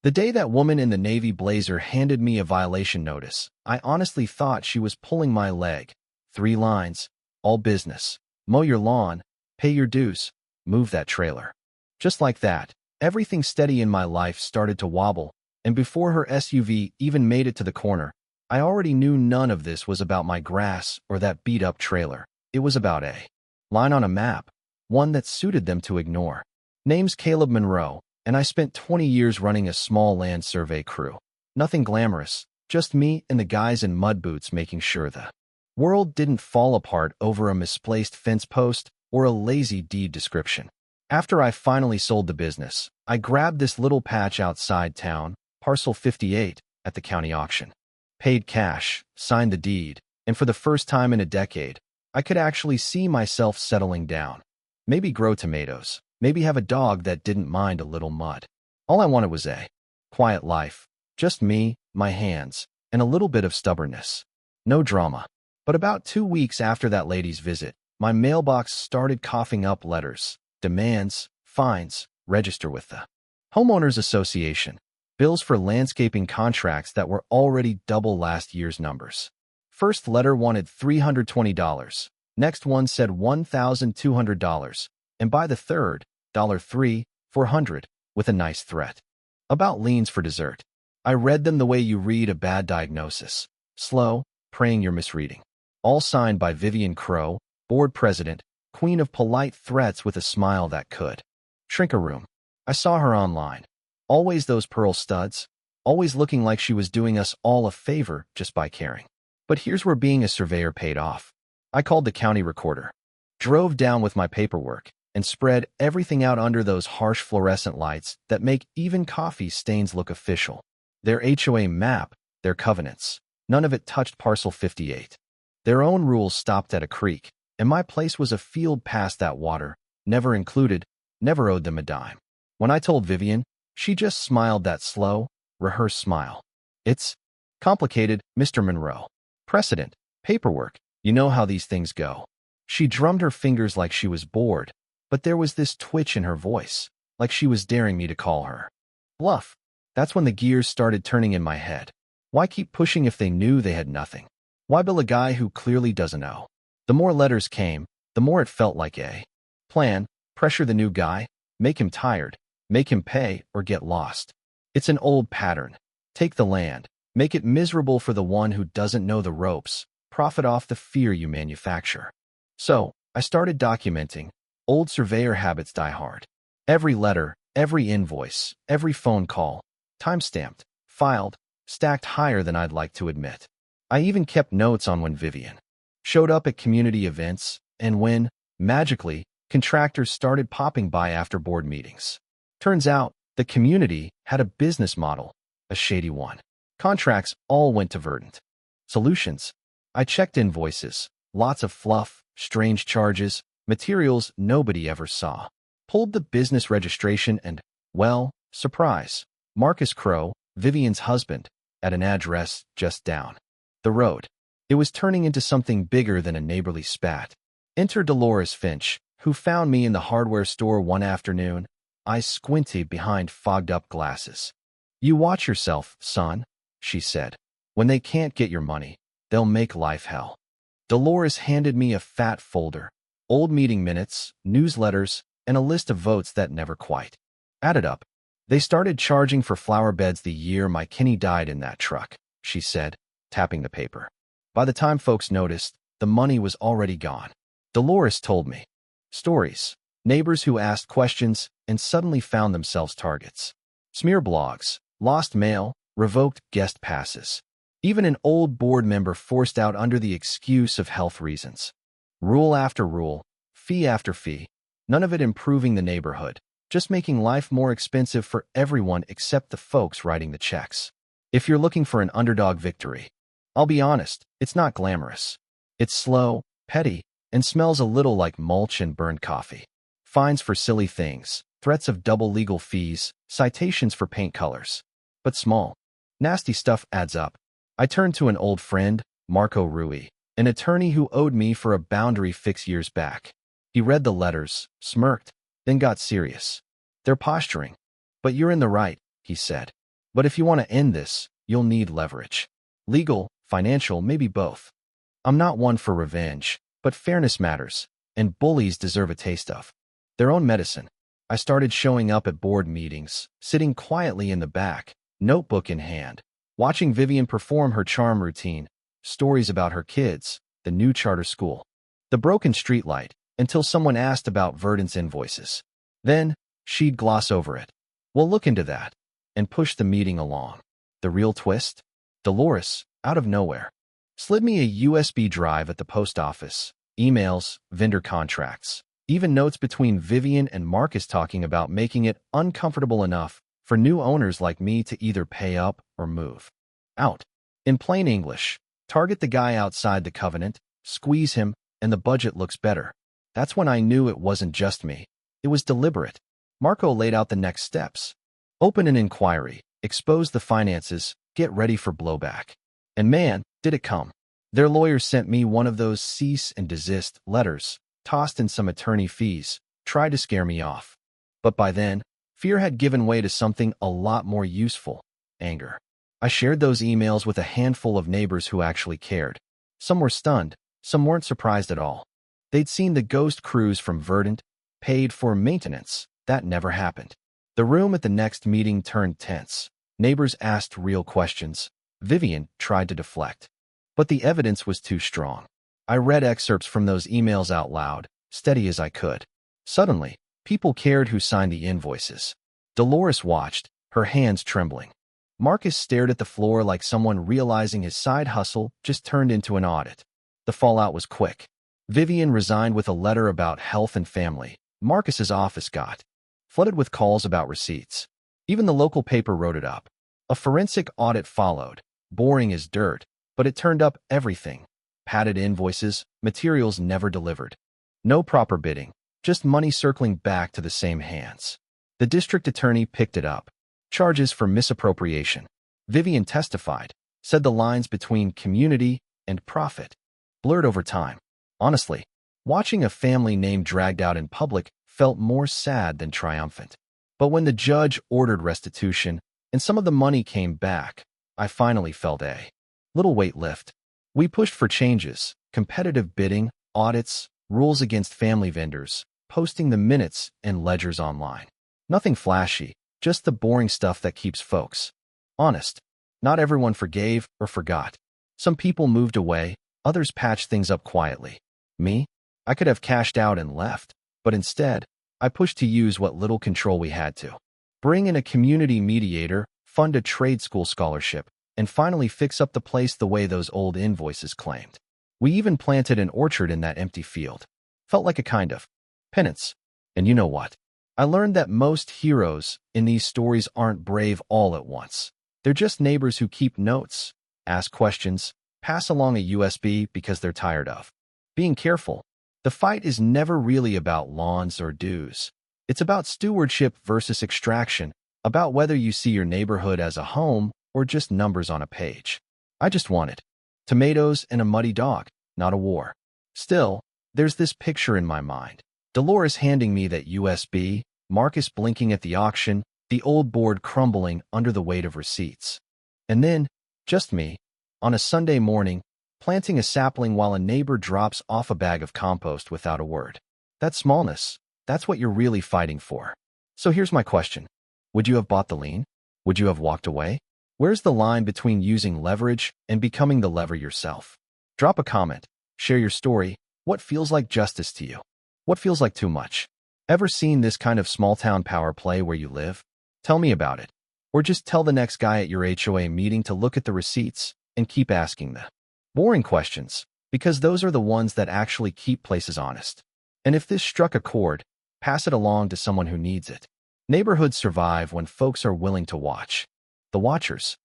The day that woman in the navy blazer handed me a violation notice, I honestly thought she was pulling my leg. 3 lines, all business. Mow your lawn, pay your dues, move that trailer. Just like that, everything steady in my life started to wobble, and before her SUV even made it to the corner, I already knew none of this was about my grass or that beat-up trailer. It was about a line on a map, one that suited them to ignore. Name's Caleb Monroe, and I spent 20 years running a small land survey crew. Nothing glamorous, just me and the guys in mud boots making sure the world didn't fall apart over a misplaced fence post or a lazy deed description. After I finally sold the business, I grabbed this little patch outside town, parcel 58, at the county auction. Paid cash, signed the deed, and for the first time in a decade, I could actually see myself settling down. Maybe grow tomatoes, maybe have a dog that didn't mind a little mud. All I wanted was a quiet life, just me, my hands, and a little bit of stubbornness. No drama. But about 2 weeks after that lady's visit, my mailbox started coughing up letters, demands, fines, register with the Homeowners Association, bills for landscaping contracts that were already double last year's numbers. First letter wanted $320, next one said $1,200, and by the third, $3, $400, with a nice threat. About liens for dessert. I read them the way you read a bad diagnosis. Slow, praying you're misreading. All signed by Vivian Crow, board president, queen of polite threats with a smile that could shrink a room. I saw her online. Always those pearl studs, always looking like she was doing us all a favor just by caring. But here's where being a surveyor paid off. I called the county recorder, drove down with my paperwork, and spread everything out under those harsh fluorescent lights that make even coffee stains look official. Their HOA map, their covenants, none of it touched parcel 58. Their own rules stopped at a creek, and my place was a field past that water, never included, never owed them a dime. When I told Vivian, she just smiled that slow, rehearsed smile. It's complicated, Mr. Monroe. Precedent, paperwork, you know how these things go. She drummed her fingers like she was bored, but there was this twitch in her voice, like she was daring me to call her bluff. That's when the gears started turning in my head. Why keep pushing if they knew they had nothing? Why bill a guy who clearly doesn't know? The more letters came, the more it felt like a plan. Pressure the new guy, make him tired, make him pay or get lost. It's an old pattern. Take the land, make it miserable for the one who doesn't know the ropes, profit off the fear you manufacture. So, I started documenting. Old surveyor habits die hard. Every letter, every invoice, every phone call, time-stamped, filed, stacked higher than I'd like to admit. I even kept notes on when Vivian showed up at community events and when, magically, contractors started popping by after board meetings. Turns out, the community had a business model, a shady one. Contracts all went to Verdant Solutions. I checked invoices, lots of fluff, strange charges, materials nobody ever saw. Pulled the business registration and, well, surprise, Marcus Crow, Vivian's husband, at an address just down the road. It was turning into something bigger than a neighborly spat. Enter Dolores Finch, who found me in the hardware store one afternoon, eyes squinty behind fogged-up glasses. You watch yourself, son, she said. When they can't get your money, they'll make life hell. Dolores handed me a fat folder, old meeting minutes, newsletters, and a list of votes that never quite added up. They started charging for flower beds the year my Kenny died in that truck, she said, tapping the paper. By the time folks noticed, the money was already gone. Dolores told me stories, neighbors who asked questions and suddenly found themselves targets. Smear blogs, lost mail, revoked guest passes. Even an old board member forced out under the excuse of health reasons. Rule after rule, fee after fee, none of it improving the neighborhood, just making life more expensive for everyone except the folks writing the checks. If you're looking for an underdog victory, I'll be honest, it's not glamorous. It's slow, petty, and smells a little like mulch and burned coffee. Fines for silly things, threats of double legal fees, citations for paint colors. But small, nasty stuff adds up. I turned to an old friend, Marco Rui, an attorney who owed me for a boundary fix years back. He read the letters, smirked, then got serious. They're posturing. But you're in the right, he said. But if you want to end this, you'll need leverage. Legal, financial, maybe both. I'm not one for revenge, but fairness matters, and bullies deserve a taste of their own medicine. I started showing up at board meetings, sitting quietly in the back, notebook in hand, watching Vivian perform her charm routine, stories about her kids, the new charter school, the broken streetlight, until someone asked about Verdant's invoices. Then, she'd gloss over it. We'll look into that, and push the meeting along. The real twist? Dolores, out of nowhere, slid me a USB drive at the post office, emails, vendor contracts, even notes between Vivian and Marcus talking about making it uncomfortable enough for new owners like me to either pay up or move out. In plain English, target the guy outside the covenant, squeeze him, and the budget looks better. That's when I knew it wasn't just me. It was deliberate. Marco laid out the next steps. Open an inquiry, expose the finances, get ready for blowback. And man, did it come. Their lawyers sent me one of those cease and desist letters, tossed in some attorney fees, tried to scare me off. But by then, fear had given way to something a lot more useful: anger. I shared those emails with a handful of neighbors who actually cared. Some were stunned, some weren't surprised at all. They'd seen the ghost cruise from Verdant, paid for maintenance. That never happened. The room at the next meeting turned tense. Neighbors asked real questions. Vivian tried to deflect. But the evidence was too strong. I read excerpts from those emails out loud, steady as I could. Suddenly, people cared who signed the invoices. Dolores watched, her hands trembling. Marcus stared at the floor like someone realizing his side hustle just turned into an audit. The fallout was quick. Vivian resigned with a letter about health and family. Marcus's office got flooded with calls about receipts. Even the local paper wrote it up. A forensic audit followed. Boring as dirt, but it turned up everything. Padded invoices, materials never delivered. No proper bidding, just money circling back to the same hands. The district attorney picked it up. Charges for misappropriation. Vivian testified, said the lines between community and profit blurred over time. Honestly, watching a family name dragged out in public felt more sad than triumphant. But when the judge ordered restitution and some of the money came back, I finally felt a little weight lift. We pushed for changes: competitive bidding, audits, rules against family vendors, posting the minutes and ledgers online. Nothing flashy, just the boring stuff that keeps folks honest. Not everyone forgave or forgot. Some people moved away, others patched things up quietly. Me? I could have cashed out and left, but instead, I pushed to use what little control we had to. Bring in a community mediator, fund a trade school scholarship, and finally fix up the place the way those old invoices claimed. We even planted an orchard in that empty field. Felt like a kind of penance. And you know what? I learned that most heroes in these stories aren't brave all at once. They're just neighbors who keep notes, ask questions, pass along a USB because they're tired of being careful. The fight is never really about lawns or dues. It's about stewardship versus extraction, about whether you see your neighborhood as a home or just numbers on a page. I just wanted tomatoes and a muddy dog, not a war. Still, there's this picture in my mind. Dolores handing me that USB, Marcus blinking at the auction, the old board crumbling under the weight of receipts. And then, just me, on a Sunday morning, planting a sapling while a neighbor drops off a bag of compost without a word. That smallness, that's what you're really fighting for. So here's my question. Would you have bought the lien? Would you have walked away? Where's the line between using leverage and becoming the lever yourself? Drop a comment, share your story. What feels like justice to you? What feels like too much? Ever seen this kind of small-town power play where you live? Tell me about it. Or just tell the next guy at your HOA meeting to look at the receipts and keep asking the boring questions, because those are the ones that actually keep places honest. And if this struck a chord, pass it along to someone who needs it. Neighborhoods survive when folks are willing to watch. The watchers.